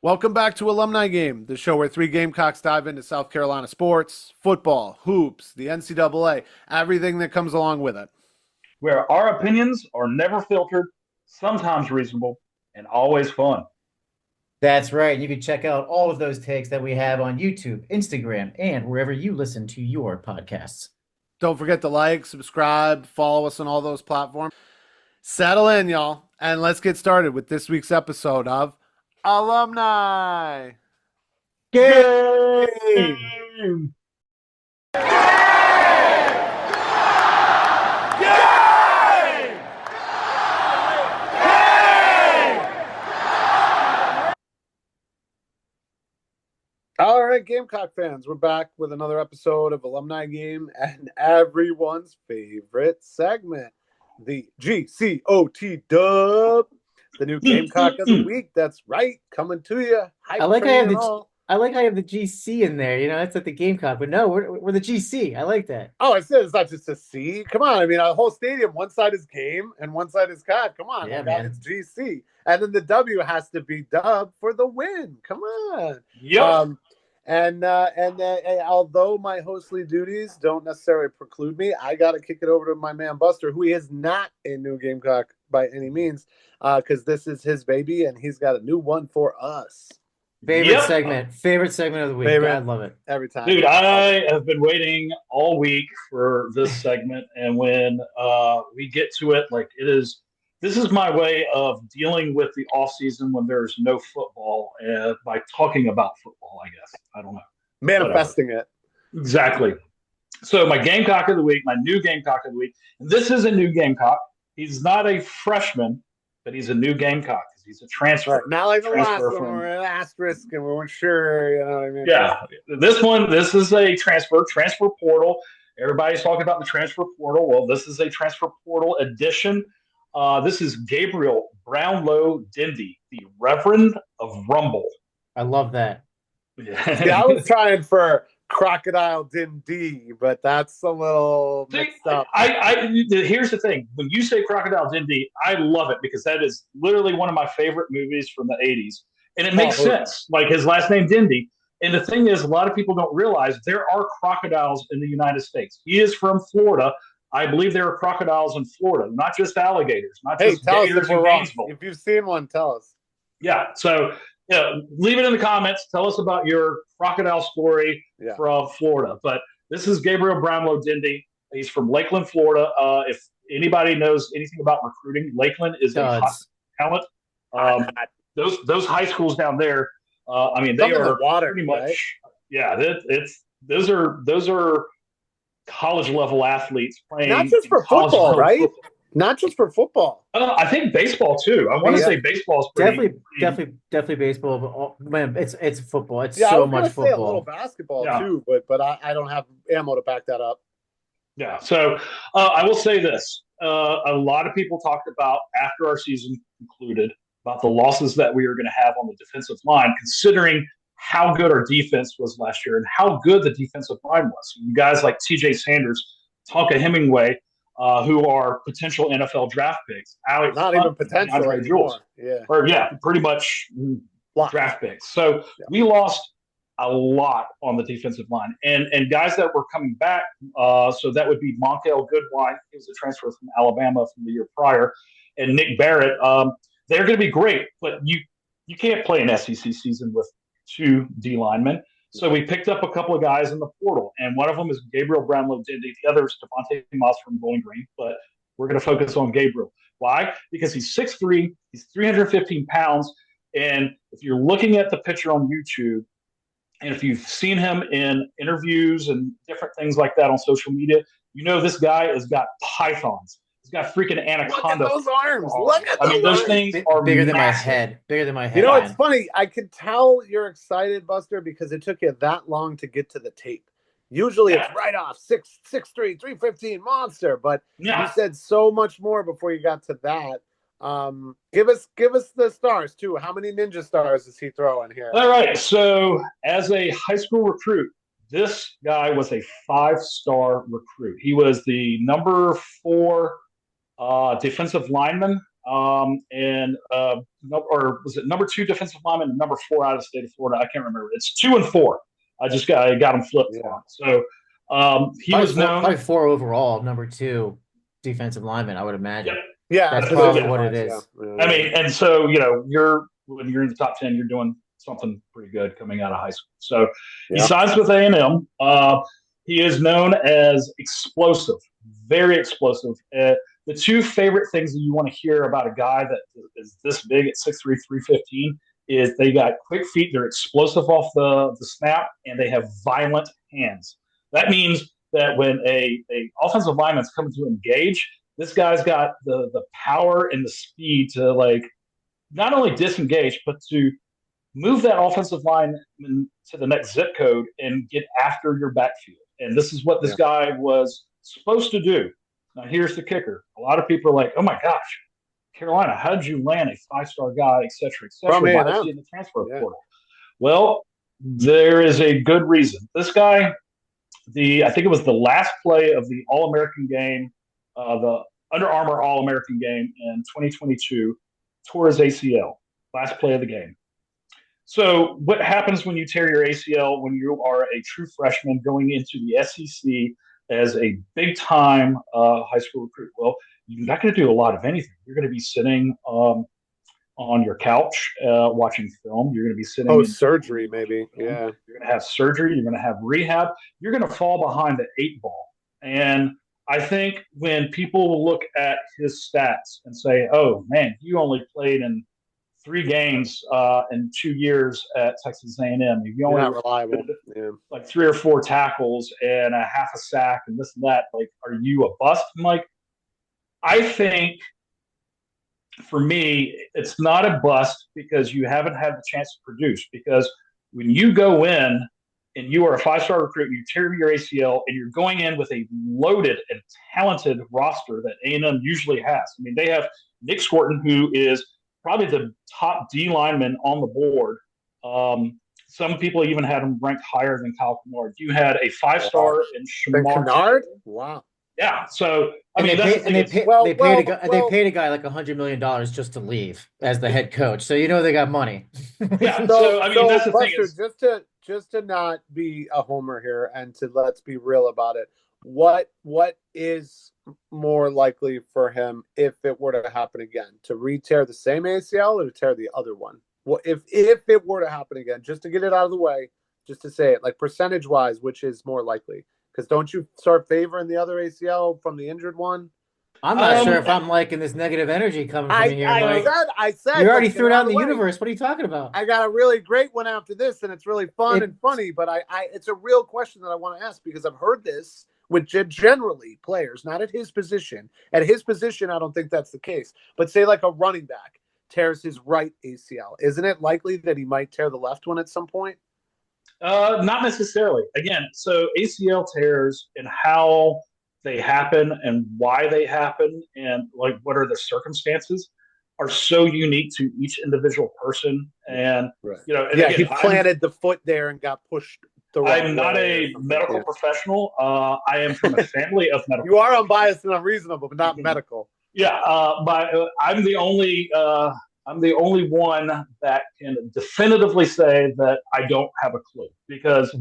Welcome back to Alumni Game, the show where three Gamecocks dive into South Carolina sports, football, hoops, the NCAA, everything that comes along with it. Where our opinions are never filtered, sometimes reasonable, and always fun. That's right. You can check out all of those takes that we have on YouTube, Instagram, and wherever you listen to your podcasts. Don't forget to like, subscribe, follow us on all those platforms. Settle in, y'all, and let's get started with this week's episode of Alumni Game! All right, Gamecock fans, we're back with another episode of Alumni Game and everyone's favorite segment, the GCOT dub, the new Gamecock of the week. That's right, coming to you. I like I have the GC in there. You know, that's at the Gamecock, but no, we're the GC. I like that. Oh, it's not just a C. Come on, I mean, a whole stadium. One side is game and one side is COD. Come on, yeah, man. It's GC, and then the W has to be dub for the win. Come on. Yep. And although my hostly duties don't necessarily preclude me, I got to kick it over to my man Buster, who is not a new Gamecock by any means, because this is his baby, and he's got a new one for us. Favorite segment of the week. I love it every time. Dude, I have been waiting all week for this segment, and when we get to it, this is my way of dealing with the off season when there's no football, by talking about football, I guess. I don't know. Manifesting it. Exactly. So my Gamecock of the week, my new Gamecock of the week, and this is a new Gamecock. He's not a freshman, but he's a new Gamecock. He's a transfer. Right. Not like the last one where we're an asterisk and we weren't sure, you know what I mean? Yeah. This is a transfer portal. Everybody's talking about the transfer portal. Well, this is a transfer portal edition. This is Gabriel Brownlow-Dindy, the Reverend of Rumble. I love that. Yeah, I was trying for Crocodile Dindy, but that's a little mixed up. Here's the thing. When you say Crocodile Dindy, I love it because that is literally one of my favorite movies from the 80s. And it makes sense. Like his last name, Dindy. And the thing is, a lot of people don't realize there are crocodiles in the United States. He is from Florida. I believe there are crocodiles in Florida, not just alligators, not just gators in Gainesville. If you've seen one, tell us. Yeah. So leave it in the comments. Tell us about your crocodile story from Florida. But this is Gabriel Brownlow-Dindy. He's from Lakeland, Florida. If anybody knows anything about recruiting, Lakeland is a hot talent. Those high schools down there, they are water, pretty much. Right? Yeah, those are college level athletes playing. Not just for football, right? Football. Not just for football. I think baseball too. I want to say baseball is definitely baseball, but man, it's football. It's so much football. Say a little basketball too, but I don't have ammo to back that up. Yeah. So I will say this: a lot of people talked about after our season concluded about the losses that we were going to have on the defensive line, considering how good our defense was last year and how good the defensive line was. You guys like T.J. Sanders, Tonka Hemingway, who are potential NFL draft picks. Alex Not Hunt, even potential anymore. Pretty much draft picks. So we lost a lot on the defensive line. And guys that were coming back, so that would be Monkel Goodwine, he was a transfer from Alabama from the year prior, and Nick Barrett. They're going to be great, but you can't play an SEC season with two D linemen. So we picked up a couple of guys in the portal, and one of them is Gabriel Brownlow-Dindy. The other is Devontae Moss from Bowling Green, but we're going to focus on Gabriel. Why? Because he's 6'3", he's 315 pounds, and if you're looking at the picture on YouTube, and if you've seen him in interviews and different things like that on social media, you know this guy has got pythons. He's got freaking anaconda. Look at those arms. Look at those things are bigger massive. than my head. Bigger than my head. You know, it's funny. I could tell you're excited, Buster, because it took you that long to get to the tape. Usually it's right off 6'3", 315 monster, but you said so much more before you got to that. Give us the stars too. How many ninja stars is he throwing here? All right. So as a high school recruit, this guy was a 5-star recruit. He was the number 4 defensive lineman or was it number 2 defensive lineman and number 4 out of the state of Florida? I can't remember. It's 2 and 4. I got him flipped. Yeah. So he probably was known probably 4 overall, number 2 defensive lineman, I would imagine. Yep. Yeah, that's probably what it is. Yeah. I mean, and so when you're in the top 10, you're doing something pretty good coming out of high school. So he signs with A&M. He is known as explosive, very explosive. The 2 favorite things that you want to hear about a guy that is this big at 6'3", 315 is they got quick feet, they're explosive off the snap, and they have violent hands. That means that when a offensive lineman's coming to engage, this guy's got the power and the speed to not only disengage, but to move that offensive line to the next zip code and get after your backfield. And this is what this guy was supposed to do. Now, here's the kicker. A lot of people are like, oh, my gosh, Carolina, how did you land a 5-star guy, et cetera, et cetera? Why is he in the transfer portal? Well, there is a good reason. This guy, I think it was the last play of the All-American game, the Under Armour All-American game in 2022, tore his ACL, last play of the game. So what happens when you tear your ACL when you are a true freshman going into the SEC as a big-time high school recruit? Well, you're not going to do a lot of anything. You're going to be sitting on your couch watching film. You're going to be sitting surgery maybe. Yeah. You're going to have surgery. You're going to have rehab. You're going to fall behind the 8 ball. And I think when people look at his stats and say, oh, man, you only played in 3 games in 2 years at Texas A&M. You only not reliable. Like 3 or 4 tackles and a half a sack and this and that. Like, are you a bust? I'm like, I think for me, it's not a bust because you haven't had the chance to produce. Because when you go in and you are a 5-star recruit, you tear your ACL, and you're going in with a loaded and talented roster that A&M usually has. I mean, they have Nick Scorton, who is probably the top D lineman on the board. Some people even had him ranked higher than Kyle Kennard. You had a 5-star in Shamar. Kennard? Wow. Yeah. So they paid a guy like $100 million just to leave as the head coach. So they got money. Yeah. So that's the thing is, just to not be a homer here and to let's be real about it. What is more likely for him if it were to happen again? To re-tear the same ACL or to tear the other one? Well, if it were to happen again, just to get it out of the way, just to say it, like percentage-wise, which is more likely? Because don't you start favoring the other ACL from the injured one? I'm not sure if I'm liking this negative energy coming from you here, Mike. I said you already threw it out in the universe. What are you talking about? I got a really great one after this, and it's really fun and funny. But it's a real question that I want to ask because I've heard this with generally players, not at his position. At his position, I don't think that's the case. But say like a running back tears his right ACL, isn't it likely that he might tear the left one at some point? Not necessarily. Again, so ACL tears and how they happen and why they happen and like what are the circumstances are so unique to each individual person. And he planted the foot there and got pushed. I'm not a medical professional. I am from a family of medical. You are unbiased and unreasonable, but not medical. Yeah, but I'm the only one that can definitively say that I don't have a clue because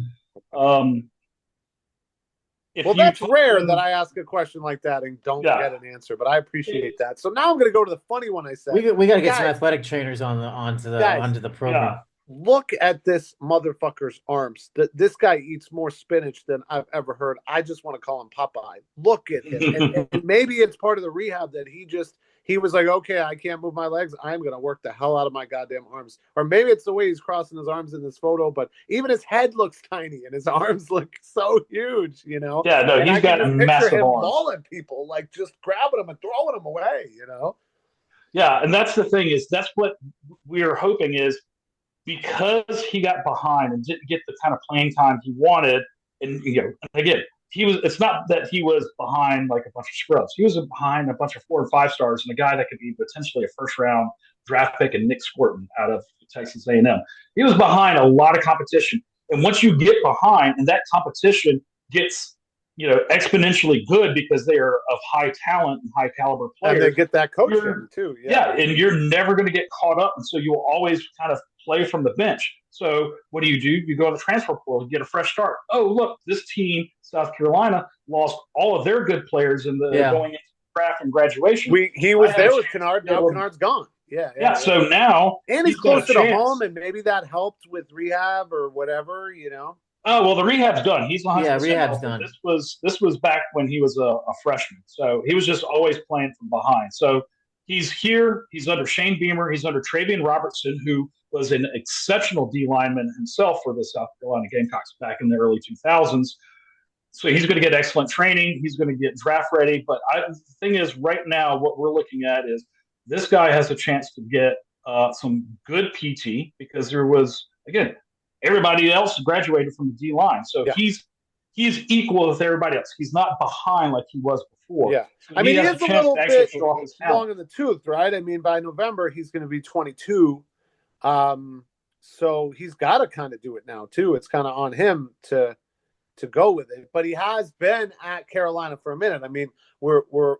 that's rare that I ask a question like that and don't get an answer, but I appreciate that. So now I'm going to go to the funny one I said. We got to get some athletic trainers onto the program. Yeah. Look at this motherfucker's arms. This guy eats more spinach than I've ever heard. I just want to call him Popeye. Look at him. and maybe it's part of the rehab that he was like, okay, I can't move my legs. I'm going to work the hell out of my goddamn arms. Or maybe it's the way he's crossing his arms in this photo, but even his head looks tiny and his arms look so huge, Yeah, no, he's got massive arms. Mauling people, like just grabbing them and throwing them away, Yeah, and that's the thing is that's what we are hoping is because he got behind and didn't get the kind of playing time he wanted, and again, it's not that he was behind like a bunch of scrubs. He was behind a bunch of 4 and 5 stars and a guy that could be potentially a first-round draft pick and Nick Scorton out of Texas A&M. He was behind a lot of competition. And once you get behind and that competition gets exponentially good because they are of high talent and high caliber players. And they get that coaching too. Yeah, and you're never going to get caught up, and so you'll always kind of play from the bench. So what do? You go to the transfer portal and get a fresh start. Oh, look, this team, South Carolina, lost all of their good players in the going into draft and graduation. He was there with Kennard. Now Kennard's gone. Yeah. So now and he's closer to home, and maybe that helped with rehab or whatever. Oh well, the rehab's done. He's 100%. Yeah, rehab's done. This was back when he was a freshman, so he was just always playing from behind. So he's here. He's under Shane Beamer. He's under Travian Robertson, who was an exceptional D lineman himself for the South Carolina Gamecocks back in the early 2000s. So he's going to get excellent training. He's going to get draft ready. But the thing is, right now, what we're looking at is this guy has a chance to get some good PT because there was, again, everybody else graduated from the D line. So he's equal with everybody else. He's not behind like he was before. Yeah. So I mean, he is a little bit long in the tooth, right? I mean, by November, he's going to be 22. So he's got to kind of do it now, too. It's kind of on him to go with it. But he has been at Carolina for a minute. I mean,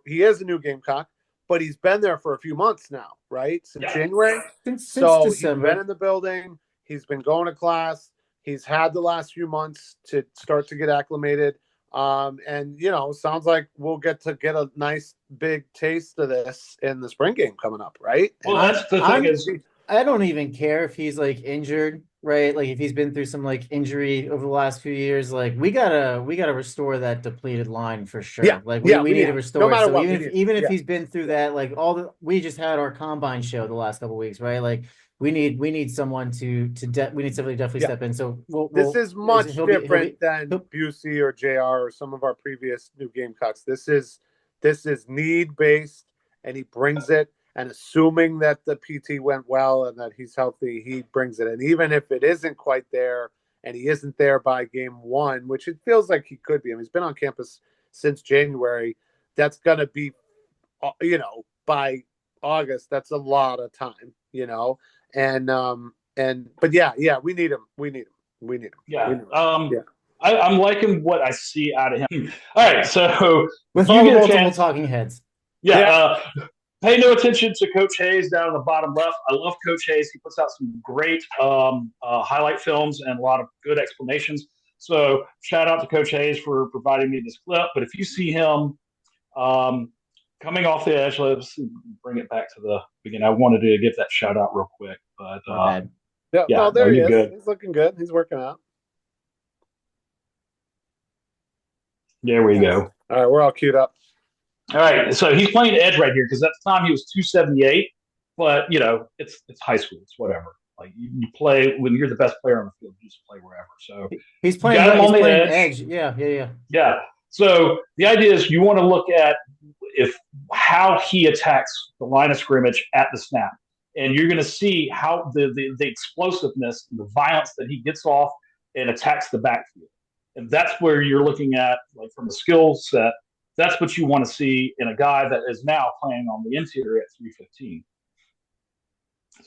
he is a new Gamecock, but he's been there for a few months now, right? Since January. Since December. He's been in the building. He's been going to class. He's had the last few months to start to get acclimated. And, sounds like we'll get a nice big taste of this in the spring game coming up, right? Well, that's the thing is, I don't even care if he's like injured, right? Like if he's been through some like injury over the last few years, like we gotta restore that depleted line for sure. Yeah. Like we need to restore. No matter so what, even if he's been through that, like we just had our combine show the last couple of weeks, right? Like we need someone to definitely step in. So this is much different than Busey or JR or some of our previous new Gamecocks. This is need based, and he brings it. And assuming that the PT went well and that he's healthy, he brings it. And even if it isn't quite there, and he isn't there by game 1, which it feels like he could be. I mean, he's been on campus since January. That's going to be, by August. That's a lot of time, But we need him. We need him. Yeah. I'm liking what I see out of him. All right, so with all the multiple talking heads. Pay no attention to Coach Hayes down in the bottom left. I love Coach Hayes. He puts out some great highlight films and a lot of good explanations. So shout out to Coach Hayes for providing me this clip. But if you see him coming off the edge, let's bring it back to the beginning. I wanted to give that shout out real quick. But there he is. Good. He's looking good. He's working out. There we go. All right, we're all queued up. All right, so he's playing edge right here because at the time he was 278, but it's high school, it's whatever. Like you play when you're the best player on the field, you just play wherever. So he's playing edge. Yeah. So the idea is you want to look at how he attacks the line of scrimmage at the snap, and you're going to see how the explosiveness, the violence that he gets off and attacks the backfield, and that's where you're looking at, like from a skill set. That's what you want to see in a guy that is now playing on the interior at 315.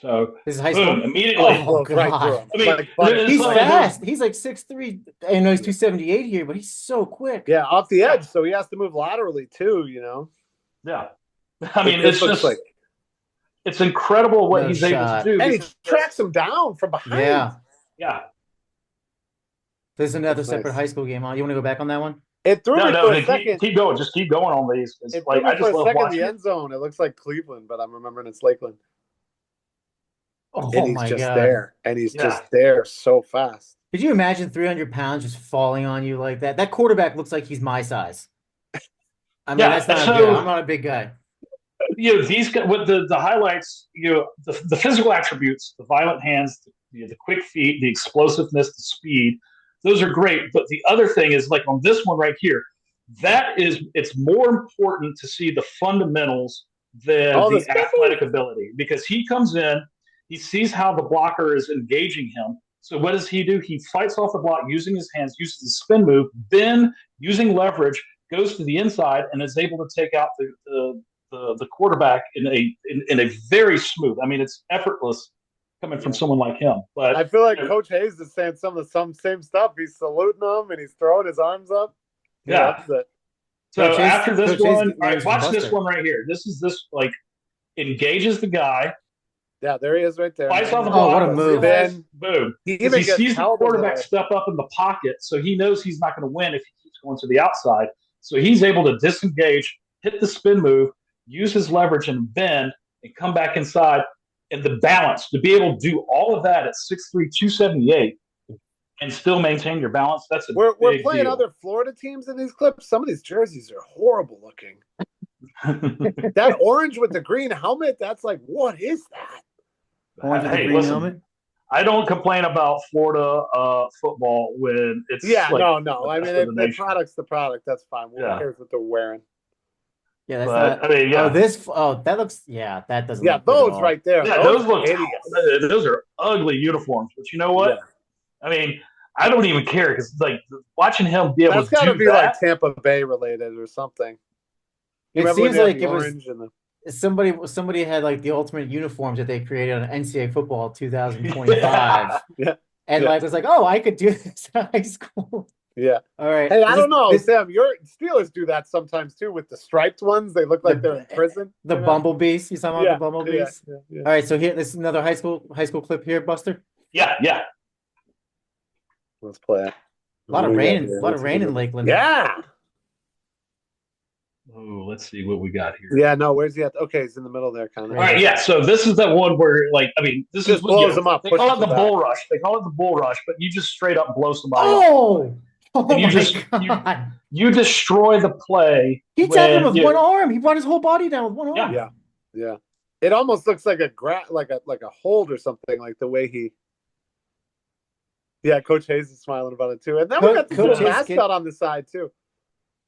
So this is high school. Immediately. Oh, God. He's fast. He's like 6'3". I know he's 278 here, but he's so quick. Yeah, off the edge, so he has to move laterally too. Yeah, I mean, it's just it's incredible what he's able to do, and he tracks him down from behind. Yeah. There's another separate high school game on. You want to go back on that one? It threw me for a second. Keep going. Just keep going on these. It threw me for a second in the end zone. It looks like Cleveland, but I'm remembering it's Lakeland. Oh, and he's my just God. there. And he's just there so fast. Could you imagine 300 pounds just falling on you like that? That quarterback looks like he's my size. I mean, that's not good. I'm not a big guy. These with the highlights, the physical attributes, the violent hands, the quick feet, the explosiveness, the speed. Those are great, but the other thing is, like on this one right here, it's more important to see the fundamentals than the athletic ability, because he comes in, he sees how the blocker is engaging him. So what does he do? He fights off the block using his hands, uses the spin move, then using leverage, goes to the inside and is able to take out the quarterback in a very smooth. I mean, it's effortless coming from someone like him. But I feel like Coach Hayes is saying some same stuff. He's saluting them and he's throwing his arms up. Yeah. So Coach after this Coach one, all right, learns from watch this Buster. one right here. This like engages the guy. Yeah, there he is right there. Flies off the Oh, block. what a move. Boom. He even sees the quarterback away. step up in the pocket, so he knows he's not going to win if he keeps going to the outside. So he's able to disengage, hit the spin move, use his leverage and bend, and come back inside. And the balance, to be able to do all of that at 6'3", 278, and still maintain your balance, that's a we're big playing deal. Other Florida teams in these clips. Some of these jerseys are horrible looking. That orange with the green helmet, that's like, what is that? Orange with the green helmet? I don't complain about Florida football when it's no. I mean, the product's the product. That's fine. Who cares what they're wearing? Yeah, that's not. I mean, yeah. That looks. Yeah, that doesn't. Yeah, those right there. Yeah, those look hideous. Those are ugly uniforms. But you know what? Yeah. I mean, I don't even care because like watching him be able to do that. That's got to be like Tampa Bay related or something. It seems like it was. Somebody had like the ultimate uniforms that they created on NCAA football 2025. Yeah. And like was like, oh, I could do this in high school. Yeah. All right. Hey, I don't know, Sam. Your Steelers do that sometimes too with the striped ones. They look like they're in prison. The bumblebees. You talking about the bumblebees? Yeah. All right. So here, this is another high school clip here, Buster. Yeah. Let's play it. A lot of rain in Lakeland. Yeah. Oh, let's see what we got here. Yeah, no, where's he at? Okay, he's in the middle there, kind of. All right, yeah. So this is the one where, like, I mean, this just blows them up. They call it the bull rush. But you just straight up blow somebody up. And you destroy the play. He tapped him with one arm. He brought his whole body down with one arm. Yeah. It almost looks like a hold or something, like the way he. Yeah, Coach Hayes is smiling about it too, and then we got the mascot on the side too.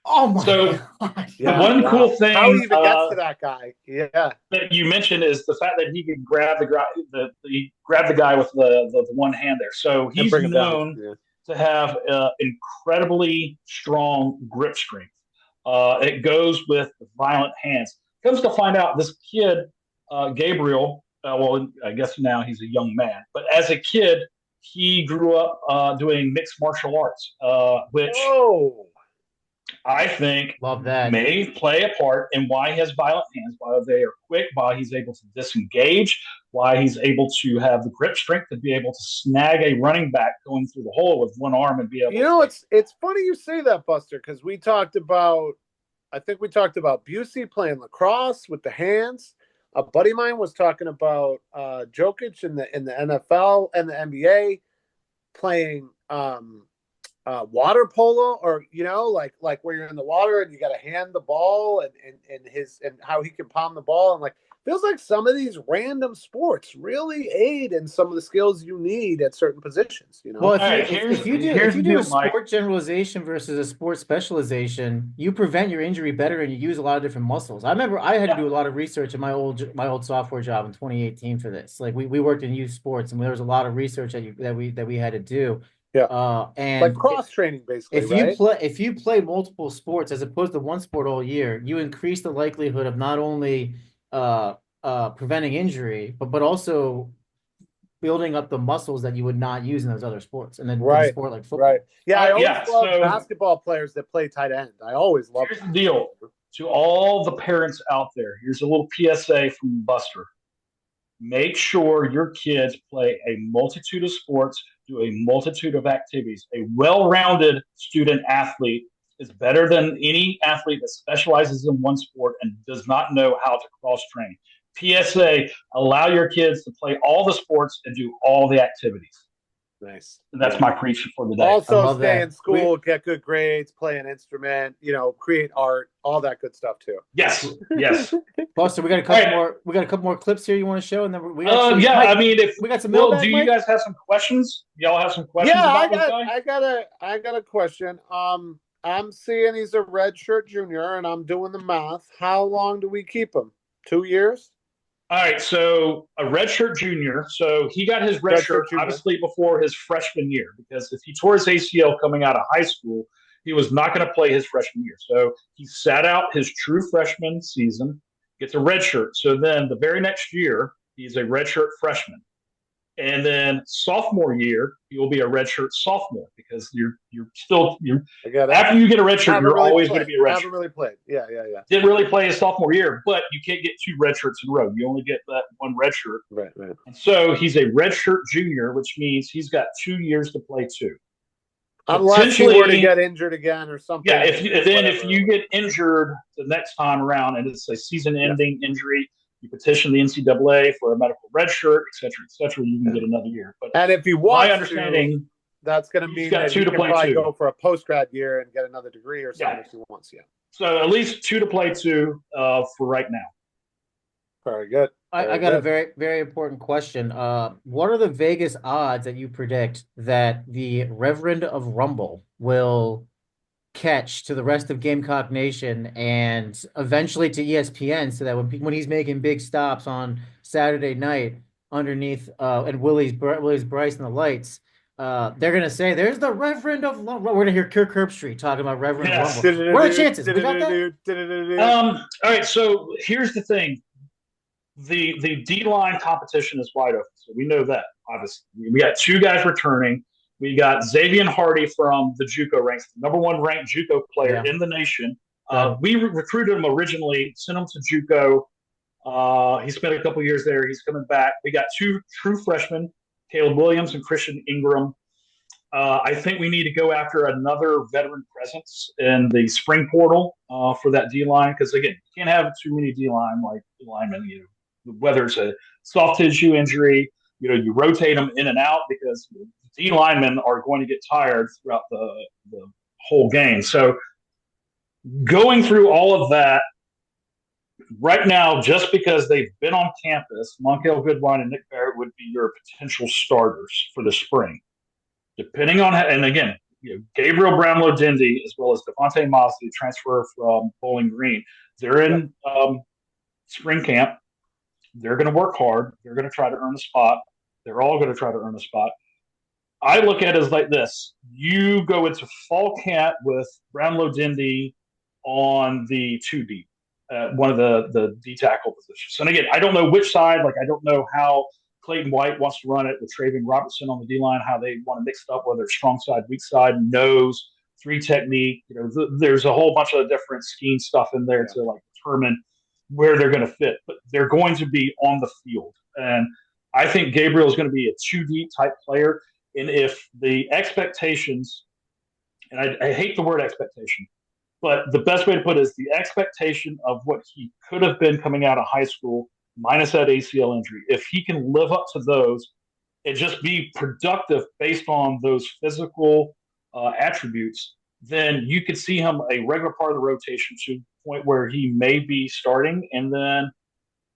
Oh my God. Yeah, one cool thing how he even gets to that guy. Yeah. That you mentioned is the fact that he can grab the guy with the one hand there. So he's known to have incredibly strong grip strength. It goes with violent hands. Comes to find out, this kid, Gabriel, well, I guess now he's a young man, but as a kid, he grew up doing mixed martial arts, which I think may play a part in why he has violent hands, why they are quick, why he's able to disengage, why he's able to have the grip strength to be able to snag a running back going through the hole with one arm and be able to. It's funny you say that, Buster, because I think we talked about Busey playing lacrosse with the hands. A buddy of mine was talking about Jokic in the NFL and the NBA playing water polo, or like where you're in the water and you got to hand the ball and how he can palm the ball, and like feels like some of these random sports really aid in some of the skills you need at certain positions. Well, if you do a sport generalization versus a sport specialization, you prevent your injury better and you use a lot of different muscles. I remember I had to do a lot of research in my old software job in 2018 for this. Like we worked in youth sports, and there was a lot of research that we had to do. Yeah, and like cross training, basically. If you play multiple sports as opposed to one sport all year, you increase the likelihood of not only preventing injury, but also building up the muscles that you would not use in those other sports. And then a sport like football. Right. Yeah, I always love basketball players that play tight end. I always love. Here's the deal to all the parents out there. Here's a little PSA from Buster. Make sure your kids play a multitude of sports, do a multitude of activities. A well-rounded student athlete is better than any athlete that specializes in one sport and does not know how to cross-train. PSA, allow your kids to play all the sports and do all the activities. Nice. And that's my preach for the day. Also stay in school, get good grades, play an instrument, create art, all that good stuff too. Yes. Buster, we got a couple more. We got a couple more clips here you want to show, and then we got we got some mailbag. Do you guys have some questions? Y'all have some questions? Yeah, about I got a question. I'm seeing he's a redshirt junior, and I'm doing the math. How long do we keep him? 2 years? All right, so a redshirt junior. So he got his redshirt obviously before his freshman year, because if he tore his ACL coming out of high school, he was not going to play his freshman year. So he sat out his true freshman season, gets a redshirt. So then the very next year, he's a redshirt freshman. And then sophomore year, you'll be a redshirt sophomore because you're after you get a redshirt, you're always going to be a redshirt. Haven't really played. Yeah. Didn't really play his sophomore year, but you can't get 2 redshirts in a row. You only get that 1 redshirt. Right. And so he's a redshirt junior, which means he's got 2 years to play too. Unless he were to get injured again or something. Yeah, if you get injured the next time around and it's a season-ending injury, you petition the NCAA for a medical red shirt, et cetera, you can get another year. But and if he wants my understanding, that's going to mean that he can probably go for a post-grad year and get another degree or something if he wants. Yeah. So at least 2 to play 2 for right now. Very good. I got a very, very important question. What are the Vegas odds that you predict that the Reverend of Rumble will catch to the rest of Gamecock Nation and eventually to ESPN, so that when he's making big stops on Saturday night underneath and Willie's Bryce and the lights, they're gonna say, "There's the Reverend of Rumble." We're gonna hear Kirk Herbstreit talking about Reverend of Rumble. What are the chances? We got that? All right. So here's the thing: the D-line competition is wide open, so we know that. Obviously, we got 2 guys returning. We got Xavier Hardy from the JUCO ranks, the #1 ranked JUCO player in the nation. We recruited him originally, sent him to JUCO. He spent a couple years there. He's coming back. We got 2 true freshmen, Caleb Williams and Christian Ingram. I think we need to go after another veteran presence in the spring portal for that D-line because, again, you can't have too many D-line linemen. Whether it's a soft tissue injury, you rotate them in and out because D linemen are going to get tired throughout the whole game. So going through all of that right now, just because they've been on campus, Monkel Goodwine and Nick Barrett would be your potential starters for the spring. Depending on, and again, Gabriel Brownlow-Dindy as well as Devontae Mosley transfer from Bowling Green. They're in spring camp. They're going to work hard. They're going to try to earn a spot. They're all going to try to earn a spot. I look at it as like this. You go into fall camp with Brownlow-Dindy on the 2D, one of the D tackle positions. And again, I don't know which side. I don't know how Clayton White wants to run it with Traven Robertson on the D-line, how they want to mix it up, whether it's strong side, weak side, nose, 3 technique. There's a whole bunch of different scheme stuff in there to determine where they're going to fit. But they're going to be on the field. And I think Gabriel is going to be a 2D type player. And if the expectations, and I hate the word expectation, but the best way to put it is the expectation of what he could have been coming out of high school, minus that ACL injury, if he can live up to those and just be productive based on those physical attributes, then you could see him a regular part of the rotation to the point where he may be starting, and then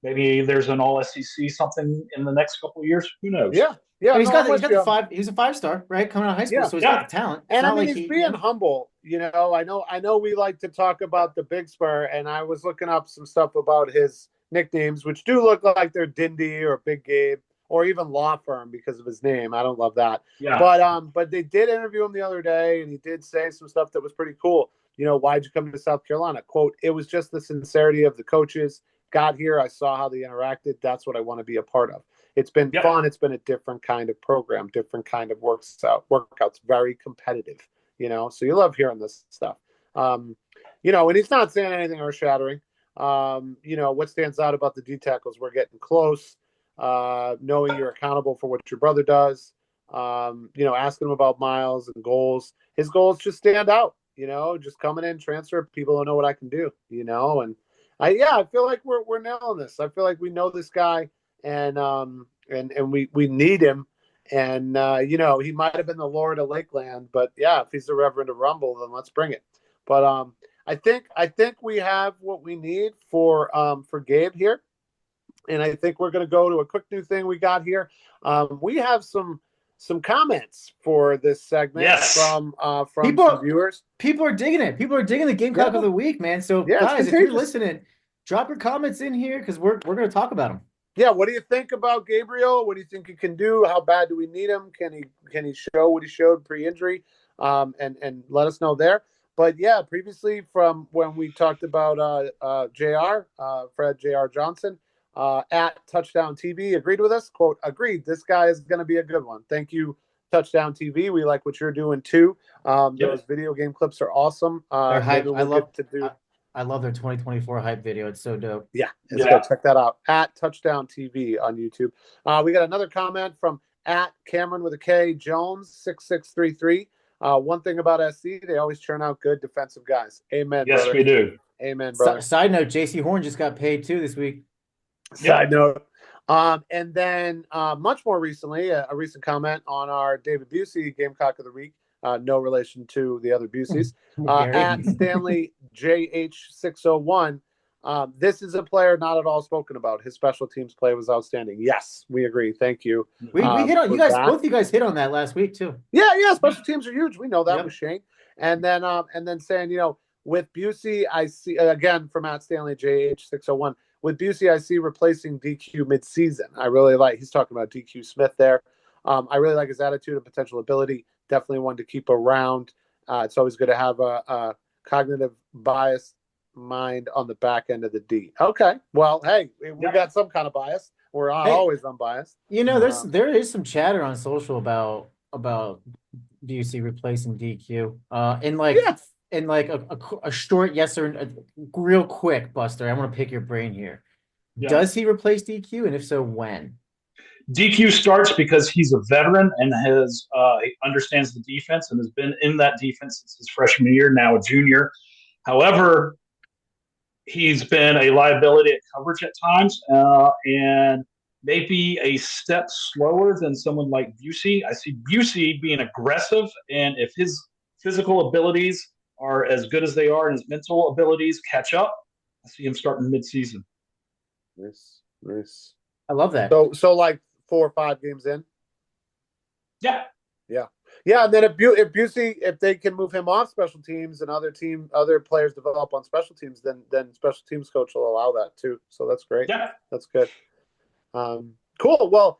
maybe there's an all-SEC something in the next couple of years. Who knows? Yeah. And he's got the 5. He was a 5-star, right, coming out of high school, so he's got the talent. And I mean, he's being humble. I know we like to talk about the Big Spur, and I was looking up some stuff about his nicknames, which do look like they're Dindy or Big Gabe or even Law Firm because of his name. I don't love that. Yeah. But they did interview him the other day, and he did say some stuff that was pretty cool. Why'd you come to South Carolina? Quote, "It was just the sincerity of the coaches. Got here, I saw how they interacted. That's what I want to be a part of. It's been fun. It's been a different kind of program, different kind of workouts, very competitive, so you love hearing this stuff. And he's not saying anything earth shattering. What stands out about the D tackles, we're getting close, knowing you're accountable for what your brother does, asking him about Miles and goals. His goals just stand out, just coming in, transfer, people don't know what I can do, and I feel like we're nailing this. I feel like we know this guy, and we need him. And he might have been the Lord of Lakeland, but if he's the Reverend of Rumble, then let's bring it. But I think we have what we need for Gabe here, and I think we're going to go to a quick new thing we got here. We have some comments for this segment from some viewers. People are digging it. People are digging the Gamecock of the week, man. So guys, if you're listening, drop your comments in here because we're going to talk about them. Yeah, what do you think about Gabriel? What do you think he can do? How bad do we need him? Can he show what he showed pre-injury? And let us know there. But previously from when we talked about JR, Fred JR Johnson, at Touchdown TV agreed with us. Quote, agreed. This guy is going to be a good one. Thank you, Touchdown TV. We like what you're doing too. Those video game clips are awesome. They're hype. I love their 2024 hype video. It's so dope. Yeah, it's good. Check that out at Touchdown TV on YouTube. We got another comment from at Cameron with a K Jones 6633. One thing about SC, they always churn out good defensive guys. Amen. Yes, brother. we do. Amen, brother. Side note: JC Horn just got paid too this week. Side note. And then much more recently, a recent comment on our David Busey Gamecock of the Week. No relation to the other Buseys. At Stanley JH601. This is a player not at all spoken about. His special teams play was outstanding. Yes, we agree. Thank you. We hit on you guys. Both of you guys hit on that last week too. Yeah. Special teams are huge. We know that with Shane. And then saying, with Busey, I see again from at Stanley JH601. With Busey, I see replacing DQ midseason. I really like. He's talking about DQ Smith there. I really like his attitude and potential ability. Definitely one to keep around. It's always good to have a cognitive bias mind on the back end of the D. Okay. Well, hey, we got some kind of bias. We're always unbiased. There is some chatter on social about Busey replacing DQ. In a short yes or real quick, Buster. I want to pick your brain here. Yeah. Does he replace DQ, and if so, when? DQ starts because he's a veteran and he understands the defense and has been in that defense since his freshman year. Now a junior. However, he's been a liability at coverage at times, and maybe a step slower than someone like Busey. I see Busey being aggressive, and if his physical abilities are as good as they are and his mental abilities catch up, I see him starting mid-season. Nice. I love that. So like 4 or 5 games in? Yeah. And then if Busey, if they can move him off special teams and other players develop on special teams, then special teams coach will allow that too. So that's great. Yeah. That's good. Cool. Well,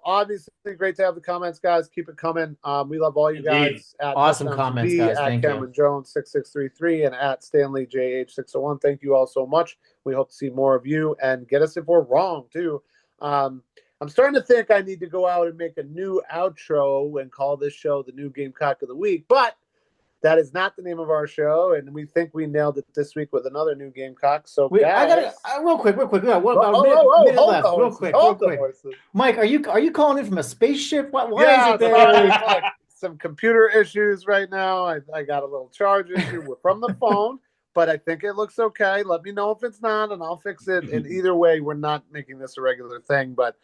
obviously great to have the comments, guys. Keep it coming. We love all you guys. At awesome comments, guys. At Thank Cameron Jones 6633 and at Stanley JH601. Thank you all so much. We hope to see more of you and get us if we're wrong too. I'm starting to think I need to go out and make a new outro and call this show the new Gamecock of the Week, but that is not the name of our show, and we think we nailed it this week with another new Gamecock. So, I got real quick. What about minute left? Real quick. Mike, are you calling in from a spaceship? Why is it there? Some computer issues right now. I got a little charge issue from the phone, but I think it looks okay. Let me know if it's not, and I'll fix it. And either way, we're not making this a regular thing, but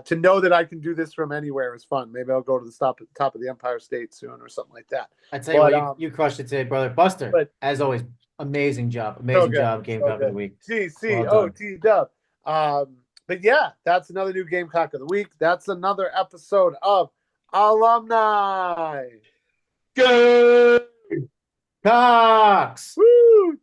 to know that I can do this from anywhere is fun. Maybe I'll go to the top of the Empire State soon or something like that. I tell you what, you crushed it today, brother. Buster, as always, amazing job. Gamecock of the Week. GCOT-dub. But yeah, that's another new Gamecock of the Week. That's another episode of Alumni Gamecocks. Woo!